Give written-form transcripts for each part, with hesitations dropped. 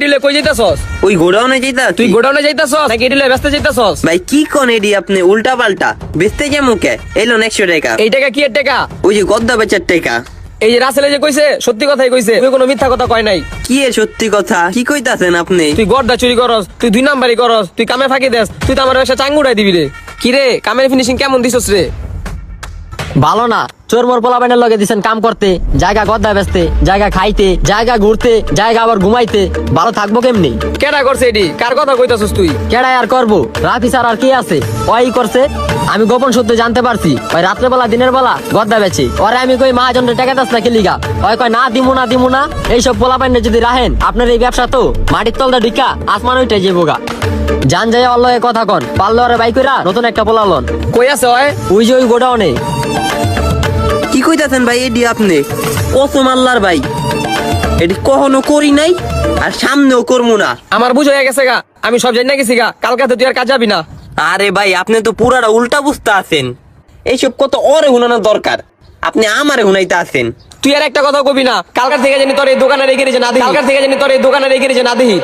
Delay কই যাইতাছস? ওই গোডাউনে যাইতা তুই গোডাউনে যাইতাছস নাকি ডিলে ব্যস্ত যাইতাছস? ভাই কি কোন এডি আপনি উল্টা পাল্টা বেচতে যেমন কে এলো 100 টাকা এই টাকা কি এর টাকা? ওই যে গদ্দা বেচার টাকা এই যে রাসেলে যে কইছে সত্যি কথাই কইছে, তুই কোনো মিথ্যা কথা কয় নাই। কি এ সত্যি কথা কি কইতাছেন আপনি? তুই গড়দা চুরি করস, তুই 2 নাম্বারই করস, তুই কামে ফাঁকি দেস, তুই তো আমার ব্যবসা চাঙ্গুড়াই দিবি রে। কি রে কামের ফিনিশিং কেমন দিছস রে? ভালো না, চোর মোর পোলাপাইনের লগে দিছেন কাম করতে, জায়গা গদ্দা বেচতে, জায়গা খাইতে, জায়গা ঘুরতে, জায়গা আবার ঘুমাইতে, ভালো থাকবো কেমনি? কেডা করছে এডি? কার কথা কইতাছস তুই? কেডাই আর করবো, রাফি স্যার আর কি আছে, ওই করছে। আমি গোপন সূত্রে জানতে পারছি ওই রাত্রেবেলা দিনের বেলা গদ্দা বেচে। ওরে আমি কই মহাজনের টাকা দাস না কিলিগা, ওই কয় না দিমু না। এইসব পোলাপাইনে যদি রাহেন আপনার এই ব্যবসা তো মাটির তলটা ঢিকা আসমান ওইটাই যাবোগা। জান যাই অল্লয়ে কথা কন, পারলে ওরে বাই কইরা নতুন একটা পোলালন। কই আছে ওই? ওই যে ওই গোডাউনে। কি কইতাছেন ভাই এডি আপনি? কসম আল্লাহর ভাই এডি কখনো করি নাই আর সামনেও করবো না। আমার বুঝ হয়ে গেছে গা, আমি সব জানি না গেছি গা, কালকাতে তুই আর কাজ যাবি না। আরে ভাই আপনি তো পুরাটা উল্টা বুঝতে আছেন, এইসব কত ওরে হুনানোর দরকার, আপনি আমারে হুনাইতে আছেন। তুই আর একটা কথা কবি না, কালকার থেকে জানি তোর এই দোকানে রেখে যে না দিই, কালকার থেকে জানি তোর এই দোকানে রেখে যে না দিই।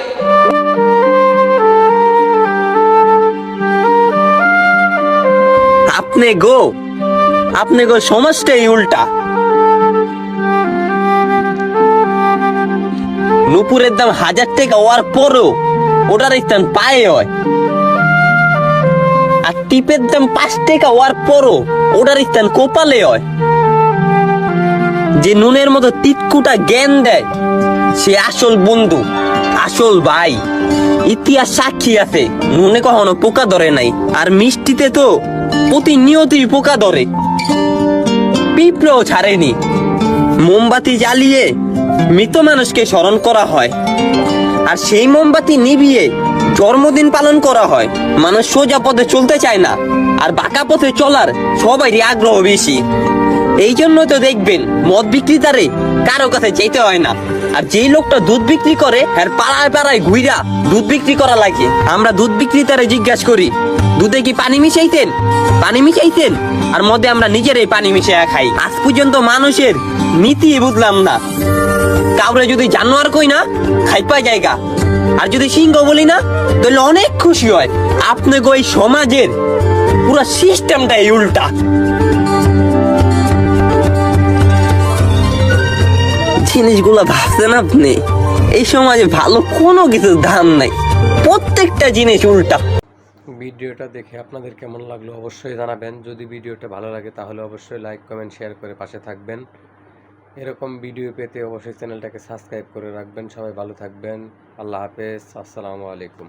আপনি গো সমাজটাই উল্টা। নুপুরের দাম 1000 টাকা হওয়ার পরও ওটার স্থান পায়ে হয়, আর টিপের দাম 5 টাকা হওয়ার পরও ওটার স্থান কোপালে হয়। যে নুনের মতো তিতকুটা জ্ঞান দেয় সে আসল বন্ধু, আসল ভাই। ইতিহাস সাক্ষী আছে নুনে কখনো পোকা ধরে নাই, আর মিষ্টিতে তো প্রতিনিয়তই পোকা ধরে, পিঁপড়েও ছাড়েনি। মোমবাতি জ্বালিয়ে মৃত মানুষকে স্মরণ করা হয়, আর সেই মোমবাতি নিভিয়ে জন্মদিন পালন করা হয়। মানুষ সোজা পথে চলতে চায় না, আর বাঁকা পথে চলার সবারই আগ্রহ বেশি। এই জন্য তো দেখবেন মদ বিক্রেতারে কারো কাছে যেতে হয় না, আর যেই লোকটা দুধ বিক্রি করে আর পাড়ায় পাড়ায় ঘুইরা দুধ বিক্রি করা লাগে। আমরা দুধ বিক্রেতারে জিজ্ঞাসা করি দুধে কি পানি মিশাইতেন, আর মধ্যে আমরা নিজেরাই পানি মিশিয়ে খাই। আজ পর্যন্ত মানুষের নীতি বুঝলাম না। কাউরে যদি জানোয়ার কই না খাইপা জায়গা, আর যদি সিংহ বলি না তাহলে অনেক খুশি হয়। আপনি গো এই সমাজের পুরো সিস্টেমটাই উল্টা। জিনিসগুলো ভাবছেন আপনি? এই সমাজে ভালো কোনো কিছুর দাম নাই, প্রত্যেকটা জিনিস উল্টা। ভিডিওটা দেখে আপনাদের কেমন লাগলো অবশ্যই জানাবেন। যদি ভিডিওটা ভালো লাগে তাহলে অবশ্যই লাইক কমেন্ট শেয়ার করে পাশে থাকবেন। এরকম ভিডিও পেতে অবশ্যই চ্যানেলটাকে সাবস্ক্রাইব করে রাখবেন। সবাই ভালো থাকবেন। আল্লাহ হাফেজ, আসসালামু আলাইকুম।